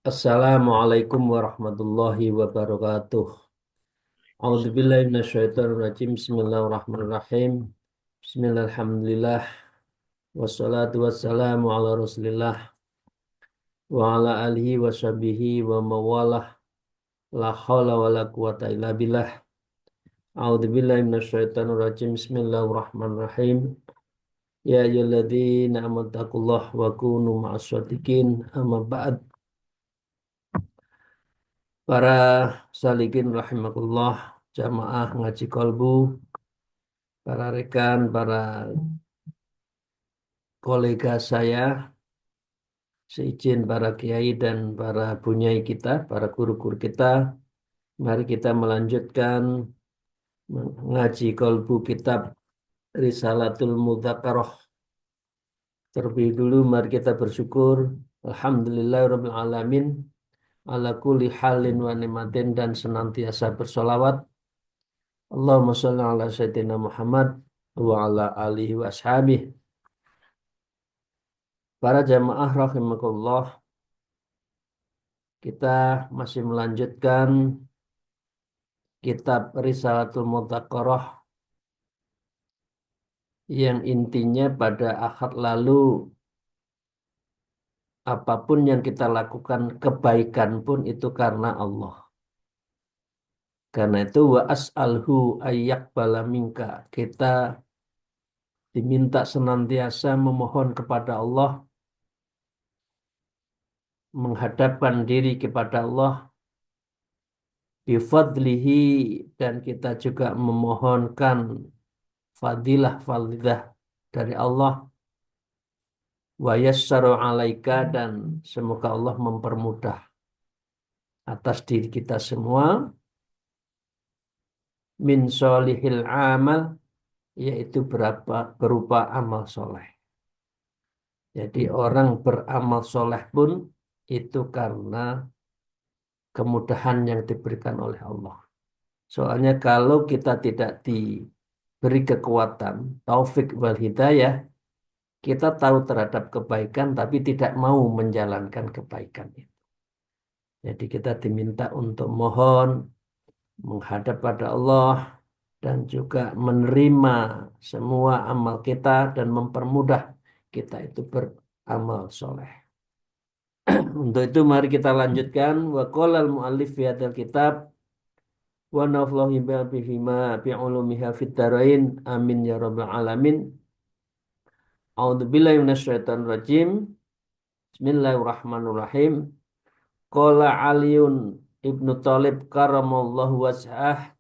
Assalamualaikum warahmatullahi wabarakatuh. A'udzubillahi minasyaitonirrajim. Bismillahirrahmanirrahim. Bismillahirrahmanirrahim. Wassalatu wassalamu ala Rasulillah wa ala alihi wa sahbihi wa mawalah. La haula wa la quwata illa billah. A'udzubillahi minasyaitonirrajim. Bismillahirrahmanirrahim. Ya ayyuhalladzina amanu taqullaha wa kunu ma'as shadiqin. Amma ba'd. Para salikin rahimakumullah, jamaah ngaji kolbu, para rekan, para kolega saya, seizin para kiai dan para bunyai kita, para guru-guru kita, mari kita melanjutkan ngaji kolbu kitab Risalatul Mudzakarah. Terlebih dulu mari kita bersyukur, Alhamdulillahirabbil alamin, ala kulli halin wa ni'matin, dan senantiasa bersolawat Allahumma sholli ala sayyidina Muhammad wa ala alihi wa ashabihi. Para jamaah rahimakumullah, kita masih melanjutkan kitab Risalatul Mudzakarah yang intinya pada akad lalu apapun yang kita lakukan kebaikan pun itu karena Allah. Karena itu wa as'alhu ayyaqbala minka. Kita diminta senantiasa memohon kepada Allah, menghadapkan diri kepada Allah bifadlihi, dan kita juga memohonkan fadilah dari Allah, wa yassaru alaika, dan semoga Allah mempermudah atas diri kita semua, min solihil amal, yaitu berupa amal soleh. Jadi orang beramal soleh pun itu karena kemudahan yang diberikan oleh Allah. Soalnya kalau kita tidak diberi kekuatan, taufik wal hidayah, kita tahu terhadap kebaikan tapi tidak mau menjalankan kebaikan itu. Jadi kita diminta untuk mohon, menghadap pada Allah, dan juga menerima semua amal kita dan mempermudah kita itu beramal soleh. Untuk itu mari kita lanjutkan. Wa qolal mu'allif fi hadzal kitab wa naflahu bihima bi ulumiha fid dharain amin ya rabbal alamin. A'udzubillahi minasyaitonir rajim. Bismillahirrahmanirrahim. Qala Aliun Ibnu Thalib karamallahu wajhah.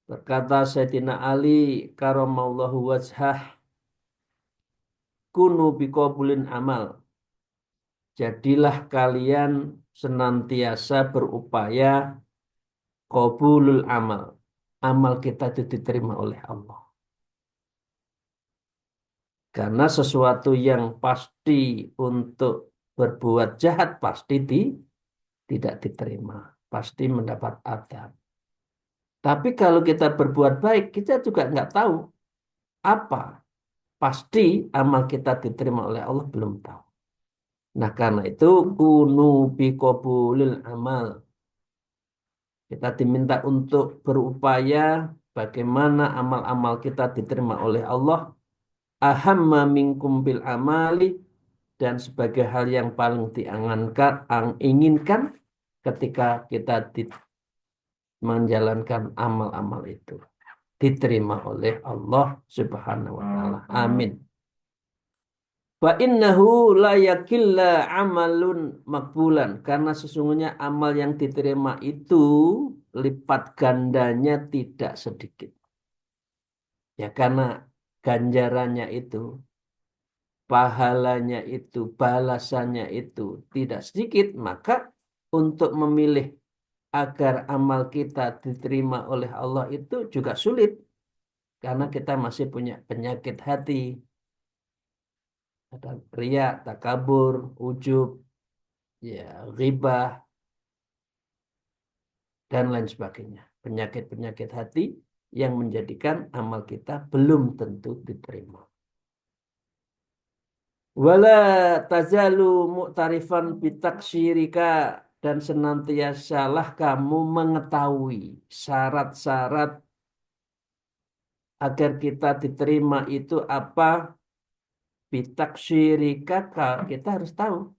Berkata Sayyidina Ali karamallahu wajhah, kunu biqabulin amal. Jadilah kalian senantiasa berupaya qabulul amal. Amal kita itu diterima oleh Allah. Karena sesuatu yang pasti untuk berbuat jahat pasti tidak diterima. Pasti mendapat adab. Tapi kalau kita berbuat baik, kita juga nggak tahu apa. Pasti amal kita diterima oleh Allah, belum tahu. Nah karena itu kunu biqabulil amal. Kita diminta untuk berupaya bagaimana amal-amal kita diterima oleh Allah. Ahamma minkum bil amali, dan sebagai hal yang paling inginkan ketika kita menjalankan amal-amal itu diterima oleh Allah Subhanahu wa taala. Amin. Fa innahu la yakilla amalun makbulan, karena sesungguhnya amal yang diterima itu lipat gandanya tidak sedikit. Ya karena ganjarannya itu, pahalanya itu, balasannya itu tidak sedikit, maka untuk memilih agar amal kita diterima oleh Allah itu juga sulit. Karena kita masih punya penyakit hati. Ada riya, takabur, ujub, ya, ghibah, dan lain sebagainya. Penyakit-penyakit hati yang menjadikan amal kita belum tentu diterima. Wala tazalu mu'tarifan bitaksirika, dan senantiasalah kamu mengetahui syarat-syarat agar kita diterima itu apa. Bitaksirika, kita harus tahu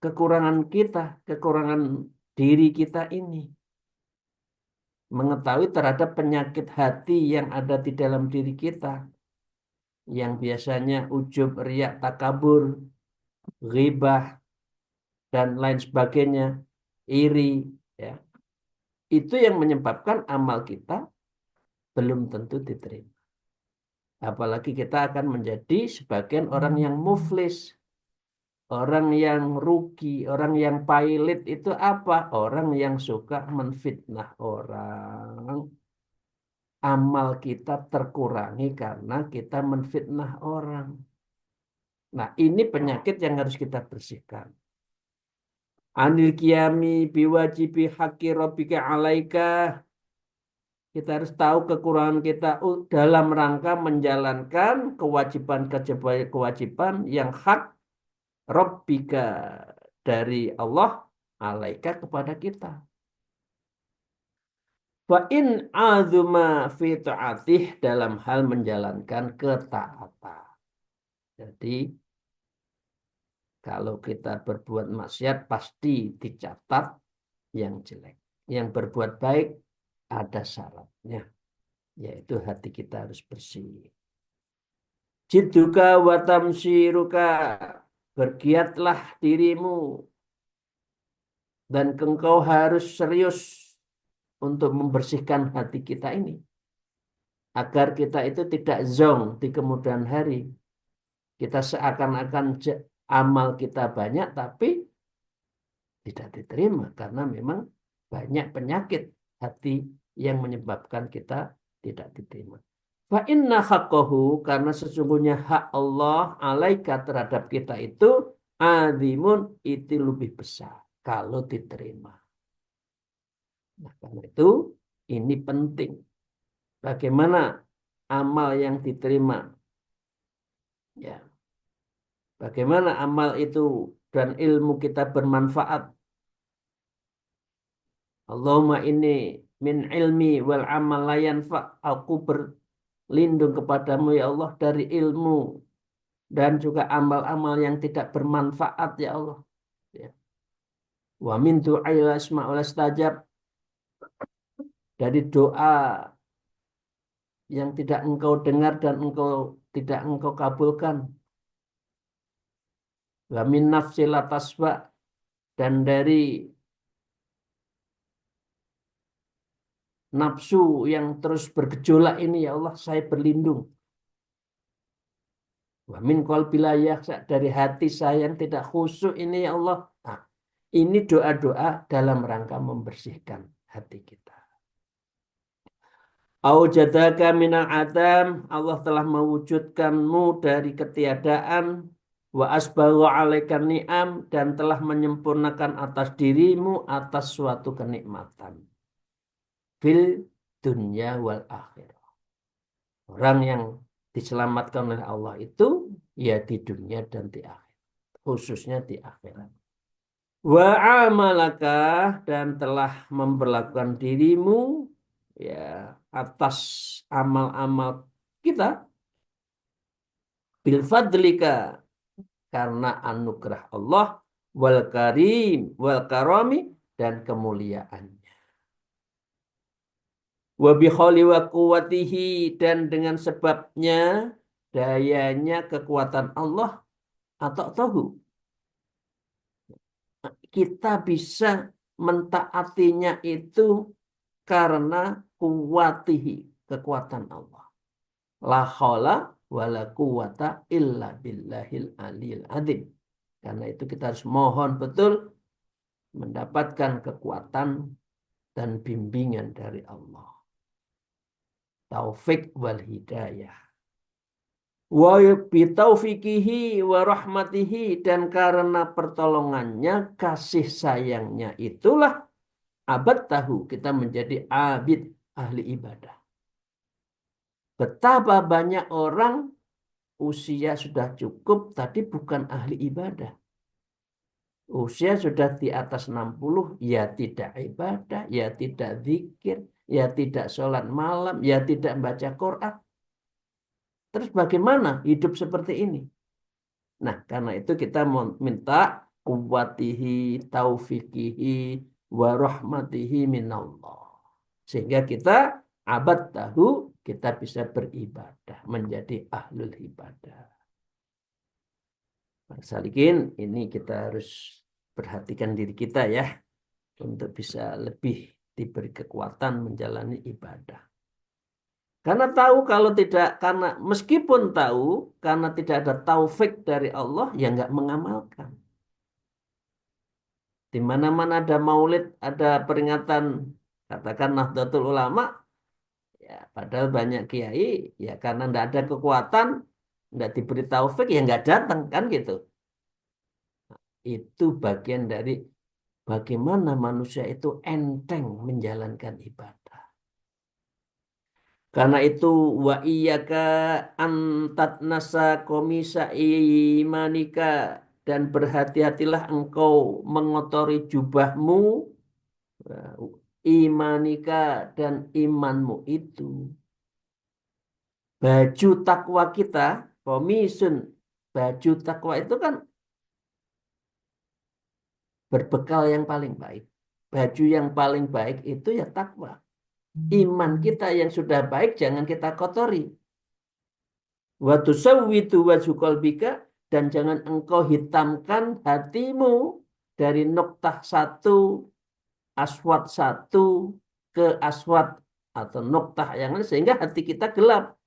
kekurangan kita, kekurangan diri kita ini. Mengetahui terhadap penyakit hati yang ada di dalam diri kita. Yang biasanya ujub, riak, takabur, ghibah, dan lain sebagainya, iri, ya. Itu yang menyebabkan amal kita belum tentu diterima. Apalagi kita akan menjadi sebagian orang yang muflis, orang yang rugi, orang yang pailit itu apa? Orang yang suka menfitnah orang. Amal kita terkurangi karena kita menfitnah orang. Nah, ini penyakit yang harus kita bersihkan. Anil qiyami biwajibi haqqi rabbika alaika. Kita harus tahu kekurangan kita dalam rangka menjalankan kewajiban-kewajiban yang hak Rabbika dari Allah alaika kepada kita. Fa in azuma fi ta'atih, dalam hal menjalankan ketaatan. Jadi kalau kita berbuat maksiat pasti dicatat yang jelek. Yang berbuat baik ada syaratnya, yaitu hati kita harus bersih. Jidduka wa tamsiruka, bergiatlah dirimu dan engkau harus serius untuk membersihkan hati kita ini agar kita itu tidak zong di kemudian hari. Kita seakan-akan amal kita banyak tapi tidak diterima karena memang banyak penyakit hati yang menyebabkan kita tidak diterima. Fa inna haqqahu, karena sesungguhnya hak Allah alaika terhadap kita itu azimun, itu lebih besar kalau diterima. Nah, karena itu ini penting. Bagaimana amal yang diterima? Ya, bagaimana amal itu dan ilmu kita bermanfaat. Allahumma ini min ilmi wal amal la yanfa. Aku berlindung kepadamu ya Allah dari ilmu dan juga amal-amal yang tidak bermanfaat ya Allah. Ya. Wa min du'ail asma'ul astajab, dari doa yang tidak engkau dengar dan tidak engkau kabulkan. Wa min nafsil atasba, dan dari nafsu yang terus bergejolak ini ya Allah saya berlindung. Wa min qalbi la yakhsha, dari hati saya yang tidak khusyuk ini ya Allah. Nah, ini doa-doa dalam rangka membersihkan hati kita. Aujadaka minal adam, Allah telah mewujudkanmu dari ketiadaan. Wa asbagha 'alaika ni'am, dan telah menyempurnakan atas dirimu atas suatu kenikmatan. Fil dunya wal akhirah. Orang yang diselamatkan oleh Allah itu ya di dunia dan di akhirat, khususnya di akhirat. Wa amalaka, dan telah memperlakukan dirimu ya atas amal-amal kita bil fadlika, karena anugerah Allah, wal karim wal karami, dan kemuliaannya. Wa bi khawli wa quwwatihi, dan dengan sebabnya dayanya kekuatan Allah, atau tahu kita bisa mentaatinya itu karena kuwatihi, kekuatan Allah. La haula wala quwata illa billahil aliyil adzim. Karena itu kita harus mohon betul mendapatkan kekuatan dan bimbingan dari Allah. Taufik wal hidayah. Wa bitaufiqihi wa rahmatihi, dan karena pertolongannya, kasih sayangnya itulah abad tahu kita menjadi abid, ahli ibadah. Betapa banyak orang usia sudah cukup tapi bukan ahli ibadah. Usia sudah di atas 60, ya tidak ibadah, ya tidak zikir, ya tidak sholat malam, ya tidak baca Quran. Terus bagaimana hidup seperti ini? Nah, karena itu kita minta kuwatihi, taufikihi, wa rahmatihi minallah. Sehingga kita abad tahu, kita bisa beribadah, menjadi ahlul ibadah. Salikin, ini kita harus perhatikan diri kita ya, untuk bisa lebih diberi kekuatan menjalani ibadah. Karena tahu kalau tidak, karena meskipun tahu, karena tidak ada taufik dari Allah, ya nggak mengamalkan. Di mana-mana ada maulid, ada peringatan, katakan Nahdlatul Ulama, ya padahal banyak kiai, ya karena nggak ada kekuatan, nggak diberi taufik, ya nggak datang, kan gitu. Itu bagian dari bagaimana manusia itu enteng menjalankan ibadah. Karena itu wa iyyaka antat nasa komisa imanika, dan berhati-hatilah engkau mengotori jubahmu, imanika, dan imanmu itu. Baju takwa kita, komisun, baju takwa itu kan berbekal yang paling baik. Baju yang paling baik itu ya takwa. Iman kita yang sudah baik jangan kita kotori. Wa tusawwitu wajhu qalbika, dan jangan engkau hitamkan hatimu dari noktah satu, aswad satu ke aswad atau noktah yang lain sehingga hati kita gelap.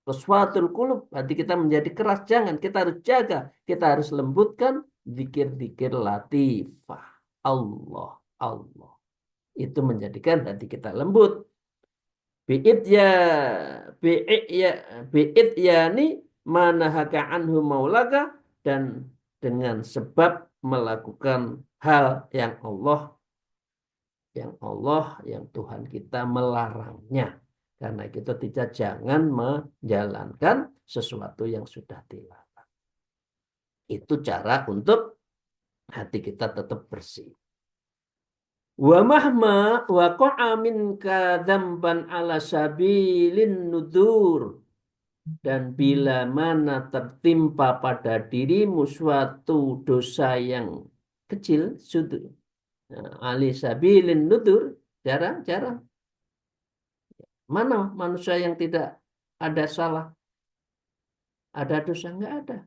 Qaswatul qulub, hati kita menjadi keras. Jangan, kita harus jaga, kita harus lembutkan zikir-zikir latifah. Allah, Allah. Itu menjadikan hati kita lembut. Bi'id ya, bi'id ya, bi'id yani manahaka anhu maulaka, dan dengan sebab melakukan hal yang Tuhan kita melarangnya. Karena kita tidak, jangan menjalankan sesuatu yang sudah dilarang. Itu cara untuk hati kita tetap bersih. Wa mahma waqa'a minka dzamban ala sabilin nudur, dan bila mana tertimpa pada dirimu suatu dosa yang kecil, sudur, ali sabilin nudur, jarang-jarang. Mana manusia yang tidak ada salah, ada dosa? Enggak ada.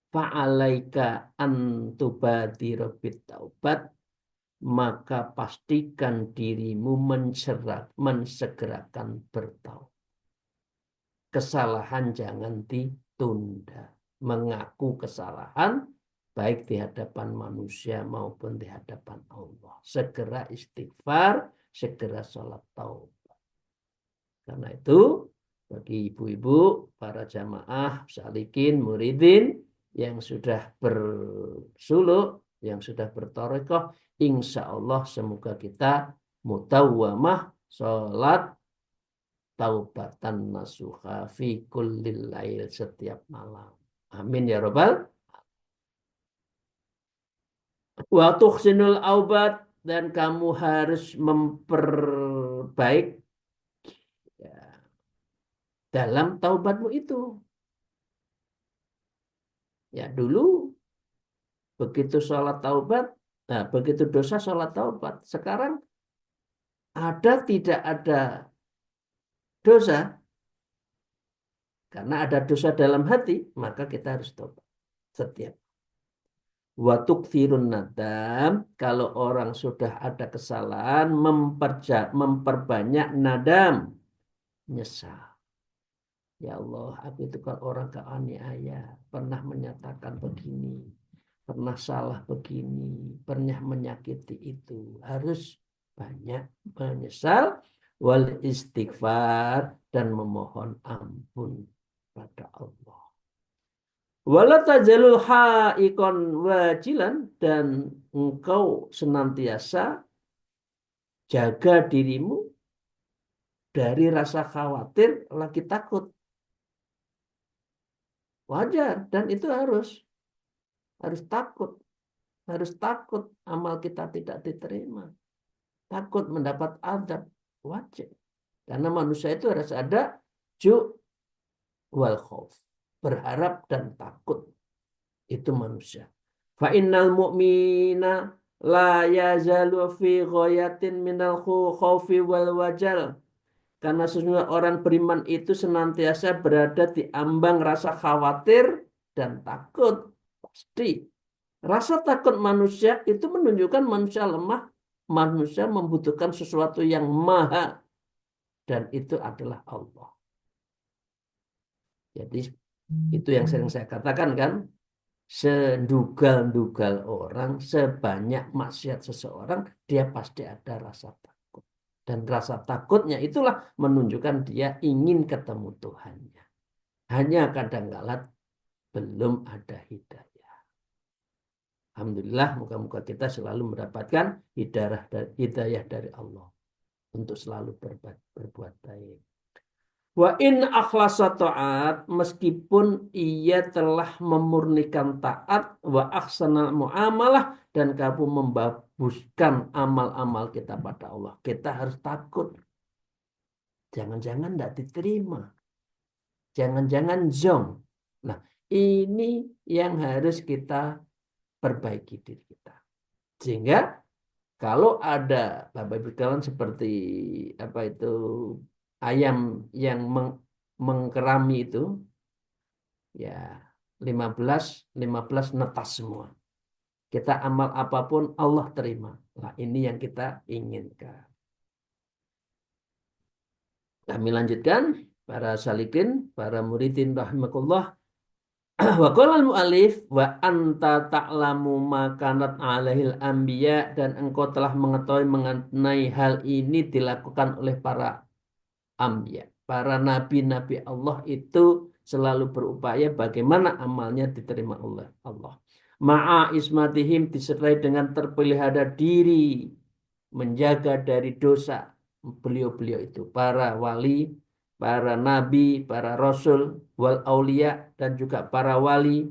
Fa'alaika antubadira bitaubat, maka pastikan dirimu mensegerakan bertaubat. Kesalahan jangan ditunda. Mengaku kesalahan baik di hadapan manusia maupun di hadapan Allah. Segera istighfar, segera sholat taubat. Karena itu bagi ibu-ibu, para jamaah, salikin, muridin yang sudah bersuluk, yang sudah bertarekah, insya Allah semoga kita mutawwamah sholat taubatan nasuha fi kullil lail, setiap malam. Amin ya robbal. Wa tuhsinul aubat, dan kamu harus memperbaik ya, dalam taubatmu itu. Ya dulu begitu sholat taubat, nah begitu dosa sholat taubat. Sekarang ada tidak ada dosa, karena ada dosa dalam hati, maka kita harus taubat setiap. Watuk firun nadam, kalau orang sudah ada kesalahan, memperbanyak nadam, nyesal. Ya Allah, aku itu kan orang keaniaya, pernah menyatakan begini, pernah salah begini, pernah menyakiti itu. Harus banyak menyesal, wal istighfar, dan memohon ampun pada Allah. Wala tajalul haikon wajilan, dan engkau senantiasa jaga dirimu dari rasa khawatir lagi takut. Wajar dan itu harus takut, harus takut amal kita tidak diterima, takut mendapat azab, wajib. Karena manusia itu harus ada ju' wal khauf, berharap dan takut, itu manusia. Fa innal mu'mina la yazalu fi ghayatin minal khaufi wal wajal. Karena sesungguhnya orang beriman itu senantiasa berada di ambang rasa khawatir dan takut. Pasti. Rasa takut manusia itu menunjukkan manusia lemah. Manusia membutuhkan sesuatu yang maha. Dan itu adalah Allah. Jadi itu yang sering saya katakan kan. Sedugal-dugal orang, sebanyak maksiat seseorang, dia pasti ada rasa takut. Dan rasa takutnya itulah menunjukkan dia ingin ketemu Tuhannya. Hanya kadang-kala belum ada hidayah. Alhamdulillah, moga-moga kita selalu mendapatkan hidayah dari Allah untuk selalu berbuat baik. Wa in akhlasa ta'at, meskipun ia telah memurnikan taat, wa ahsanal muamalah, dan kamu membaguskan amal-amal kita pada Allah. Kita harus takut. Jangan-jangan tidak diterima. Jangan-jangan zong. Nah, ini yang harus kita perbaiki diri kita. Sehingga kalau ada Bapak Ibu sekalian seperti apa itu ayam yang mengkerami itu, ya 15 netas semua. Kita amal apapun Allah terima. Nah, ini yang kita inginkan. Kami lanjutkan para salikin, para muridin rahimakumullah. Wa qala al-mu'allif wa anta ta'lamu ma kanat 'alaihil anbiya, dan engkau telah mengetahui mengenai hal ini dilakukan oleh para anbiya. Para nabi-nabi Allah itu selalu berupaya bagaimana amalnya diterima oleh Allah. Ma'a ismatihim, disertai dengan terpelihara diri, menjaga dari dosa beliau-beliau itu. Para wali, para nabi, para rasul, wal aulia, dan juga para wali.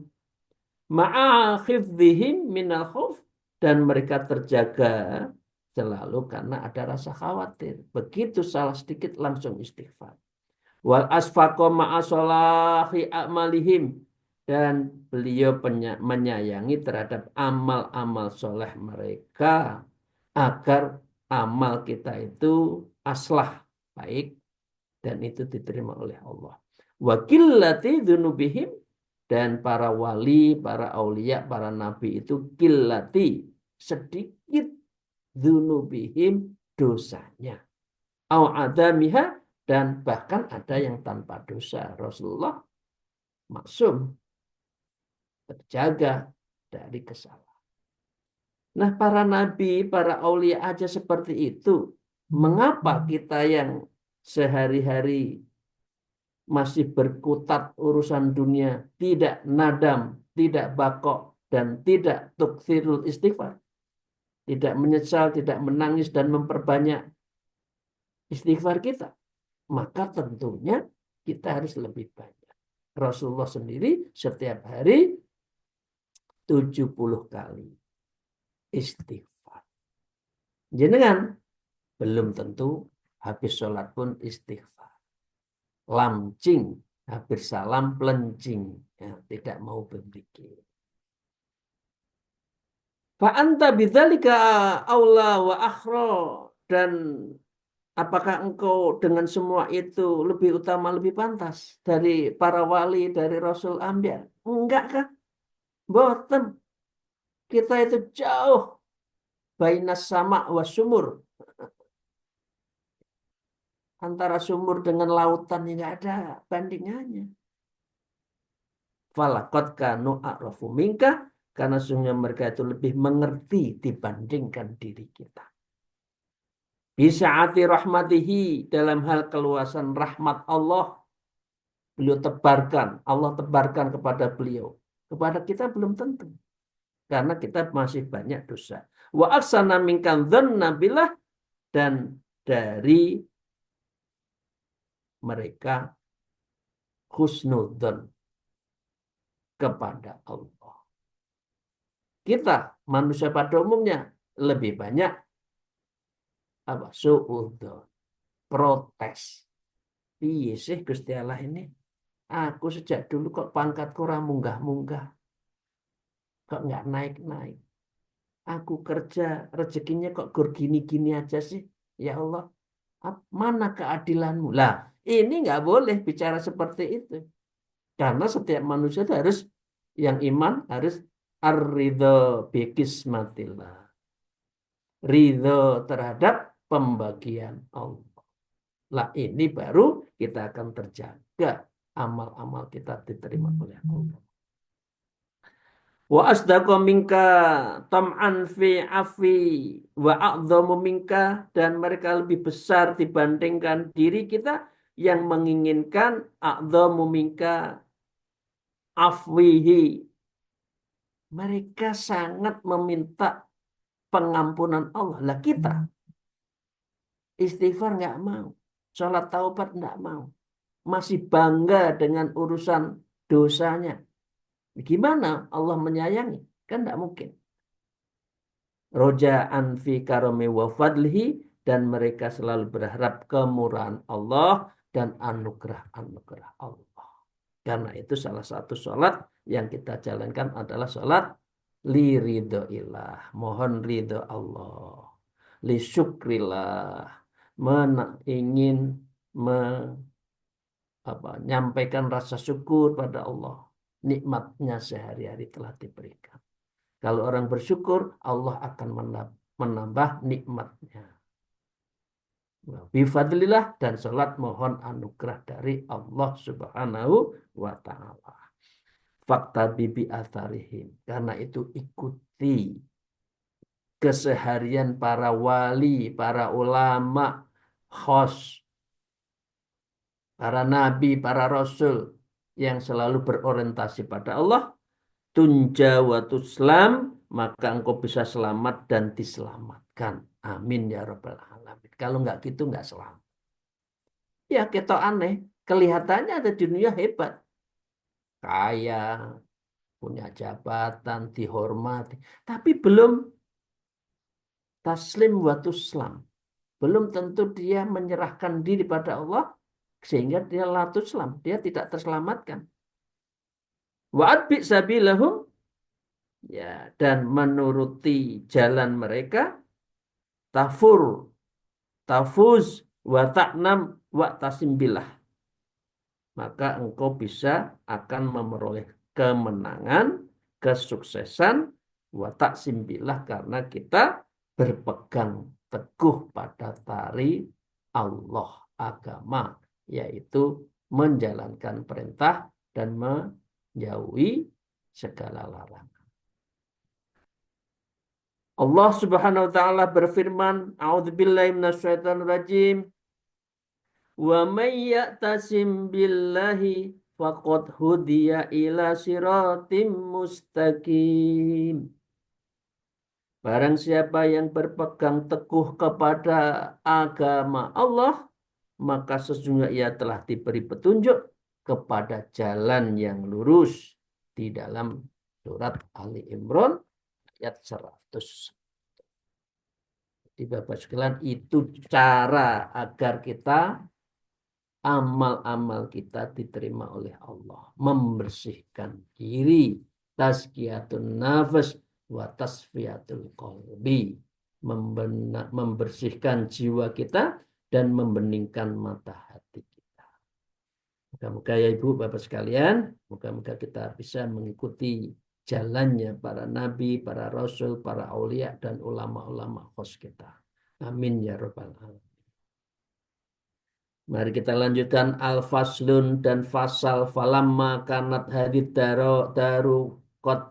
Ma'a khifdhihim minal khuf, dan mereka terjaga selalu karena ada rasa khawatir. Begitu salah sedikit langsung istighfar. Wal asfaqo ma'asolahi a'malihim, dan beliau menyayangi terhadap amal-amal soleh mereka agar amal kita itu aslah, baik, dan itu diterima oleh Allah. Wa qillati dzunubihim, dan para wali, para aulia, para nabi itu qillati, sedikit, dzunubihim, dosanya. Au adamiha, dan bahkan ada yang tanpa dosa. Rasulullah maksum, terjaga dari kesalahan. Nah, para nabi, para aulia aja seperti itu. Mengapa kita yang sehari-hari masih berkutat urusan dunia, tidak nadam, tidak bakok, dan tidak tukthirul istighfar, tidak menyesal, tidak menangis, dan memperbanyak istighfar kita? Maka tentunya kita harus lebih banyak. Rasulullah sendiri setiap hari 70 kali istighfar. Jenengan belum tentu habis sholat pun istighfar. Lamcing, habis salam pelencing, ya, tidak mau berzikir. Fa'anta bidzalika aula wa akhra, dan apakah engkau dengan semua itu lebih utama, lebih pantas dari para wali, dari Rasul Anbiya? Enggak kan? Boten. Kita itu jauh bainas sama wa sumur. Antara sumur dengan lautan yang enggak ada bandingannya. Falaqad kanu a'rafu minka, karena sesungguhnya mereka itu lebih mengerti dibandingkan diri kita. Bisaati rahmatihi, dalam hal keluasan rahmat Allah, beliau tebarkan, Allah tebarkan kepada beliau. Kepada kita belum tentu, karena kita masih banyak dosa. Wa aksana minkan dzanna billah, dan dari mereka husnudzon kepada Allah. Kita manusia pada umumnya lebih banyak apa? Suudzon, protes. Iya sih Gusti Allah ini. Aku sejak dulu kok pangkatku ora munggah-munggah, kok nggak naik-naik. Aku kerja rezekinya kok gur gini-gini aja sih. Ya Allah, mana keadilanmu? Lah, ini nggak boleh bicara seperti itu. Karena setiap manusia itu harus, yang iman harus ar-ridho bikismatillah. Ridho terhadap pembagian Allah. Lah ini baru kita akan terjaga, amal-amal kita diterima oleh Allah. Wa asdaqu minka tam'an fi afi wa a'dhamu minka, dan mereka lebih besar dibandingkan diri kita yang menginginkan a'dhamu minka afwihi. Mereka sangat meminta pengampunan Allah. Lah kita istighfar nggak mau, sholat taubat nggak mau, masih bangga dengan urusan dosanya. Gimana Allah menyayangi? Kan nggak mungkin. Roja'an fi karami wa fadlihi, dan mereka selalu berharap kemurahan Allah dan anugerah-anugerah Allah. Karena itu salah satu sholat yang kita jalankan adalah sholat li ridho ilah, mohon ridho Allah, li syukrillah, ingin menyampaikan rasa syukur pada Allah, nikmatnya sehari-hari telah diberikan. Kalau orang bersyukur, Allah akan menambah nikmatnya. Bifadlillah, dan sholat mohon anugerah dari Allah Subhanahu wa ta'ala. Fakta bibi atharihim. Karena itu ikuti keseharian para wali, para ulama, khos, para nabi, para rasul yang selalu berorientasi pada Allah. Tunja wa tuslam, maka engkau bisa selamat dan diselamatkan. Amin ya rabbal alamin. Kalau nggak gitu nggak selamat. Ya kita aneh. Kelihatannya ada di dunia hebat. Kaya, punya jabatan, dihormati. Tapi belum taslim wa tuslam. Belum tentu dia menyerahkan diri pada Allah, sehingga dia la tuslam. Dia tidak terselamatkan. Wa'ad bi sabilahum, ya, dan menuruti jalan mereka, tafur, tafuz, wa ta'nam, wa tasimbilah, maka engkau bisa akan memperoleh kemenangan, kesuksesan, wa taksimbilah, karena kita berpegang teguh pada tari Allah, agama, yaitu menjalankan perintah dan menjauhi segala larangan. Allah Subhanahu wa taala berfirman, a'udzubillahi minasyaitonir rajim. Wa may ya'tasim billahi faqad hudiya ila siratim mustaqim. Barang siapa yang berpegang teguh kepada agama Allah, maka sesungguhnya ia telah diberi petunjuk kepada jalan yang lurus. Di dalam surat Ali Imran ayat 100. Di Bapak sekalian, itu cara agar kita, amal-amal kita diterima oleh Allah. Membersihkan diri, tazkiyatun nafas wa tasfiyatul qalbi. Membersihkan jiwa kita dan membeningkan mata hati kita. Moga-moga ya Ibu, Bapak sekalian, moga-moga kita bisa mengikuti jalannya para nabi, para rasul, para aulia, dan ulama-ulama khos kita. Amin ya rabbal alamin. Mari kita lanjutkan al-faslun, dan fasal falamma kanat hadid daru qad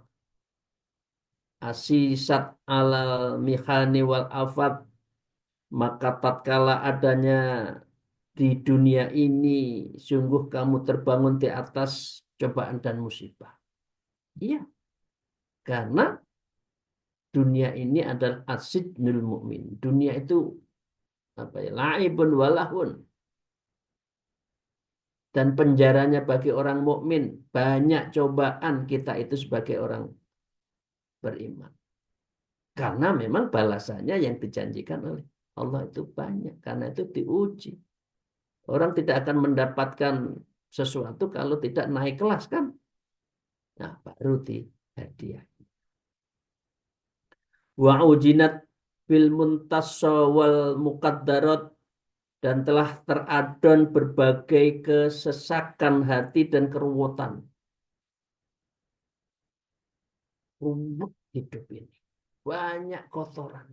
asisat alal mihani wal afat, maka tatkala adanya di dunia ini sungguh kamu terbangun di atas cobaan dan musibah. Iya, karena dunia ini adalah asidnul mukmin. Dunia itu apa ya? Laibun walahun, dan penjaranya bagi orang mukmin. Banyak cobaan kita itu sebagai orang beriman. Karena memang balasannya yang dijanjikan oleh Allah itu banyak. Karena itu diuji. Orang tidak akan mendapatkan sesuatu kalau tidak naik kelas kan. Nah, baru di hadiah. Wa ujinat bil muntassa wal muqaddarat, dan telah teradon berbagai kesesakan hati dan keruwetan. Ruwet hidup ini. Banyak kotoran.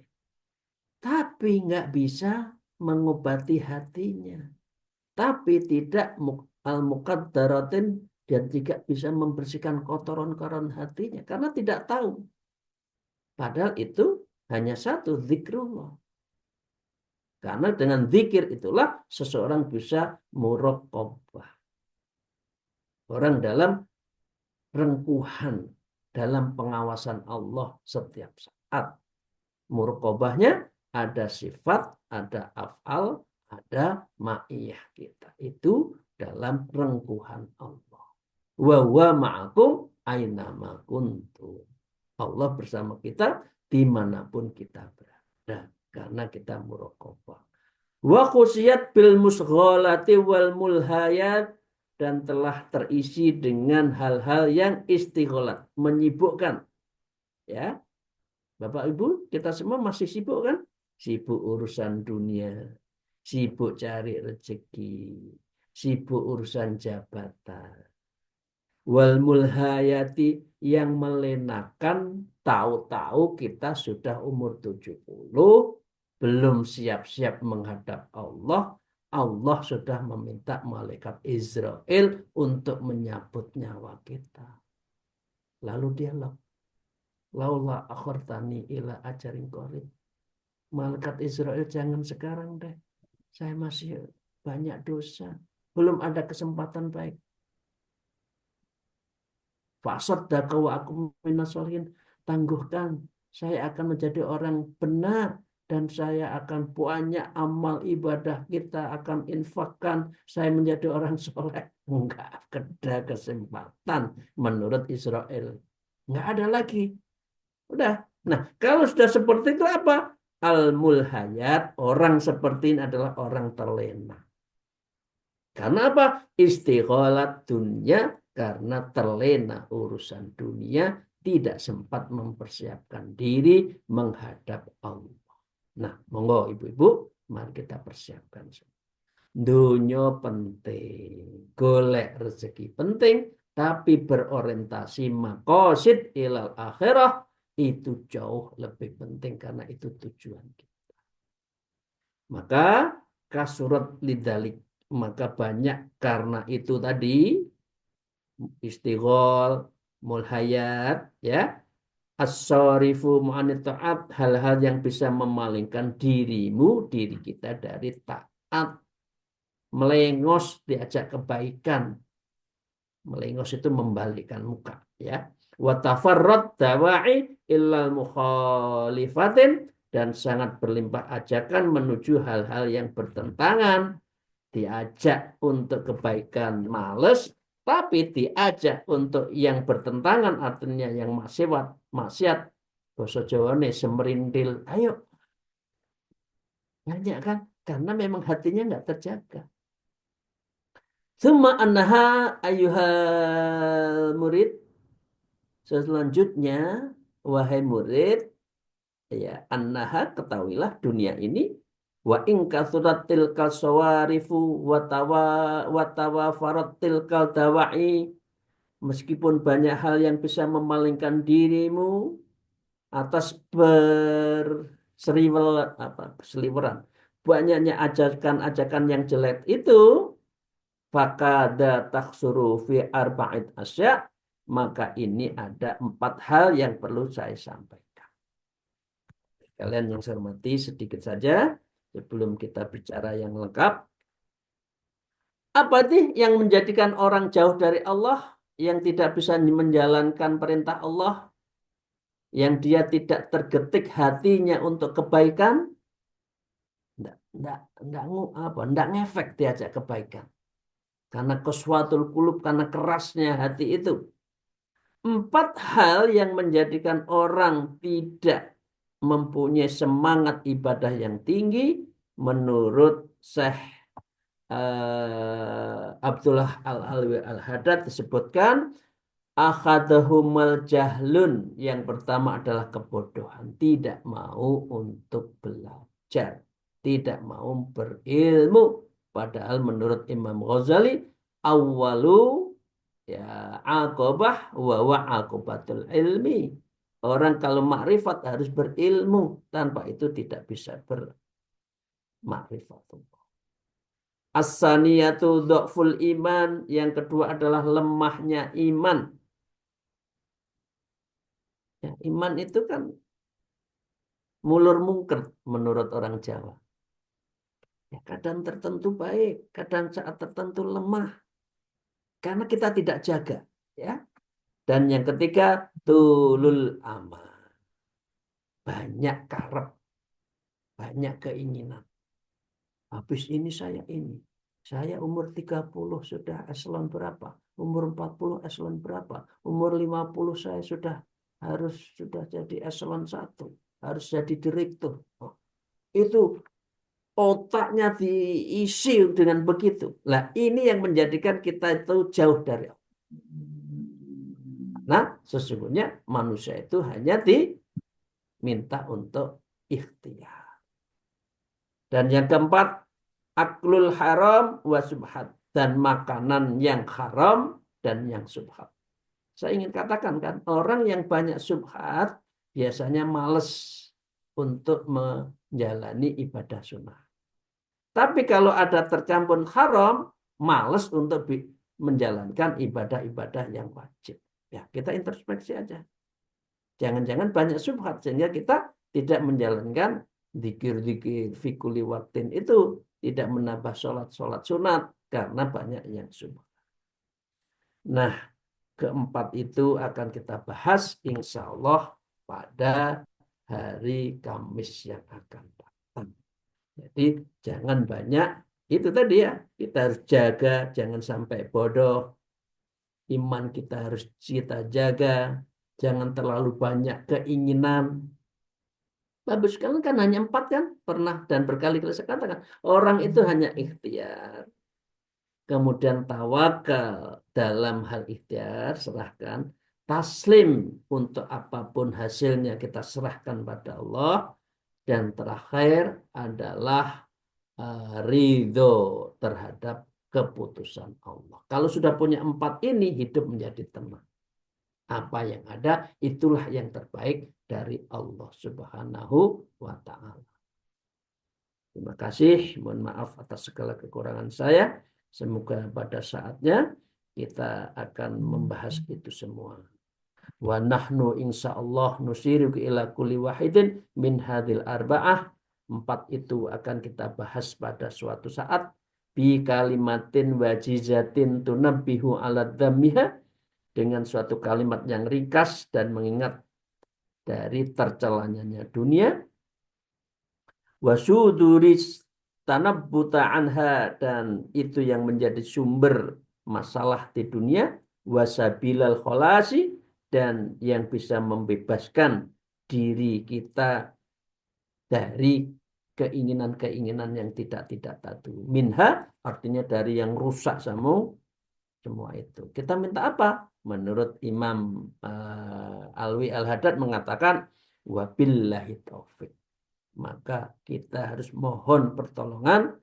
Tapi nggak bisa mengobati hatinya. Tapi tidak al-muqaddaratin, dan tidak bisa membersihkan kotoran-kotoran hatinya. Karena tidak tahu. Padahal itu hanya satu, zikrullah. Karena dengan zikir itulah seseorang bisa muraqabah. Orang dalam rengkuhan, dalam pengawasan Allah setiap saat. Muraqabahnya ada sifat, ada af'al, ada ma'iyah kita. Itu dalam rengkuhan Allah. Wa huwa ma'akum ainama kuntum. Allah bersama kita dimanapun kita berada. Karena kita muraqabah. Wa khusiyat bil musghalati wal mulhayat, dan telah terisi dengan hal-hal yang istigholat, menyibukkan. Ya, Bapak Ibu, kita semua masih sibuk kan? Sibuk urusan dunia, sibuk cari rezeki, sibuk urusan jabatan. Wal mulhayati, yang melenakan, tahu-tahu kita sudah umur 70, belum siap-siap menghadap Allah. Allah sudah meminta malaikat Israel untuk menyabut nyawa kita. Lalu dia laula akhartani ila ajarin qarib. Malaikat Israel, jangan sekarang deh. Saya masih banyak dosa. Belum ada kesempatan baik. Fasaddaka wa aku minas sholihin. Tangguhkan. Saya akan menjadi orang benar. Dan saya akan banyak amal ibadah kita. Akan infakkan. Saya menjadi orang soleh. Enggak ada kesempatan menurut Israel. Enggak ada lagi. Udah. Nah, kalau sudah seperti itu apa? Al-mulhayat, orang seperti ini adalah orang terlena. Karena apa? Istighalat dunia, karena terlena urusan dunia, tidak sempat mempersiapkan diri menghadap Allah. Nah, monggo ibu-ibu, mari kita persiapkan. Dunia penting, golek rezeki penting, tapi berorientasi maqasid ilal akhirah itu jauh lebih penting, karena itu tujuan kita. Maka kasurat lidalik, maka banyak karena itu tadi, istighol, mulhayat, ya, as-sarifu mu'anit ta'at, hal-hal yang bisa memalingkan diri kita dari taat, melengos diajak kebaikan. Melengos itu membalikkan muka, ya. Wa tafarrad dawa'i illal mukhalifatin, dan sangat berlimpah ajakan menuju hal-hal yang bertentangan. Diajak untuk kebaikan males, tapi diajak untuk yang bertentangan, artinya yang maksiat, basa Jawane semerindil. Ayo, banyak kan? Karena memang hatinya nggak terjaga. Summa annaha ayyuhal murid. Selanjutnya, wahai murid, ya, annaha, ketahuilah dunia ini, wa in kathurat tilkal sawarifu wa tawafarat tilkal dawa'i, meskipun banyak hal yang bisa memalingkan dirimu atas berseliweran, banyaknya ajakan-ajakan yang jelek itu, fakada taksuru fi arba'id asya, maka ini ada 4 hal yang perlu saya sampaikan. Kalian yang saya hormati, sedikit saja sebelum kita bicara yang lengkap. Apa sih yang menjadikan orang jauh dari Allah, yang tidak bisa menjalankan perintah Allah, yang dia tidak tergetik hatinya untuk kebaikan? Enggak ngefek diajak kebaikan. Karena qaswatul qulub, karena kerasnya hati itu. 4 hal yang menjadikan orang tidak mempunyai semangat ibadah yang tinggi menurut Syekh Abdullah Al-Alwi Al-Haddad disebutkan akhadahumal jahlun. Yang pertama adalah kebodohan, tidak mau untuk belajar, tidak mau berilmu. Padahal menurut Imam Ghazali awalu ya aqobah wa aqobatul ilmi. Orang kalau makrifat harus berilmu, tanpa itu tidak bisa bermakrifat. As-saniyatu dhaful iman. Yang kedua adalah lemahnya iman. Ya, iman itu kan mulur mungker menurut orang Jawa. Ya, kadang tertentu baik, kadang saat tertentu lemah. Karena kita tidak jaga. Ya. Dan yang ketiga, tulul amal. Banyak karep, banyak keinginan. Habis ini saya ini. Saya umur 30 sudah eselon berapa? Umur 40 eselon berapa? Umur 50 saya sudah jadi eselon 1. Harus jadi direktur. Oh, itu otaknya diisi dengan begitu. Nah, ini yang menjadikan kita itu jauh dari Allah. Nah, sesungguhnya manusia itu hanya diminta untuk ikhtiar. Dan yang keempat, aklul haram wa subhat. Dan makanan yang haram dan yang subhat. Saya ingin katakan kan, orang yang banyak subhat biasanya males untuk menjalani ibadah sunnah. Tapi kalau ada tercampur haram, males untuk menjalankan ibadah-ibadah yang wajib. Ya, kita introspeksi aja. Jangan-jangan banyak subhat sehingga kita tidak menjalankan dzikir-dzikir fikuli waktin itu, tidak menambah sholat-sholat sunat karena banyak yang subhat. Nah, keempat itu akan kita bahas insya Allah pada hari Kamis yang akan datang. Jadi jangan banyak, itu tadi ya, kita harus jaga, jangan sampai bodoh. Iman kita harus kita jaga, jangan terlalu banyak keinginan. Bagus sekali kan hanya 4 kan, pernah dan berkali-kali saya katakan, orang itu hanya ikhtiar. Kemudian tawakal dalam hal ikhtiar, serahkan. Taslim untuk apapun hasilnya kita serahkan pada Allah. Dan terakhir adalah ridho terhadap keputusan Allah. Kalau sudah punya 4 ini, hidup menjadi tenang. Apa yang ada, itulah yang terbaik dari Allah Subhanahu wa Ta'ala. Terima kasih, mohon maaf atas segala kekurangan saya. Semoga pada saatnya kita akan membahas itu semua. Wa nahnu insyaallah nusiru ila kulli wahidin min hadhil arba'ah. 4 itu akan kita bahas pada suatu saat. Bi kalimatin wajizatin tunabbihu ala dhammiha. Dengan suatu kalimat yang ringkas dan mengingat dari tercelanya dunia. Wasuduris tanabbuta anha, dan itu yang menjadi sumber masalah di dunia. Wasabilal kholasi, dan yang bisa membebaskan diri kita dari keinginan-keinginan yang tidak tadu. Minha artinya dari yang rusak semua itu. Kita minta apa? Menurut Imam Alwi Al-Haddad mengatakan wabillahi taufik. Maka kita harus mohon pertolongan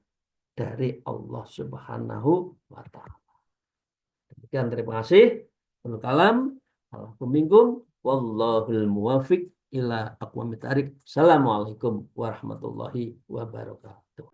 dari Allah Subhanahu wa Ta'ala. Demikian, terima kasih. Penuh kalam. Alhamdulillah. Wallahul muwafiq ila aqwamit thariq. Assalamualaikum warahmatullahi wabarakatuh.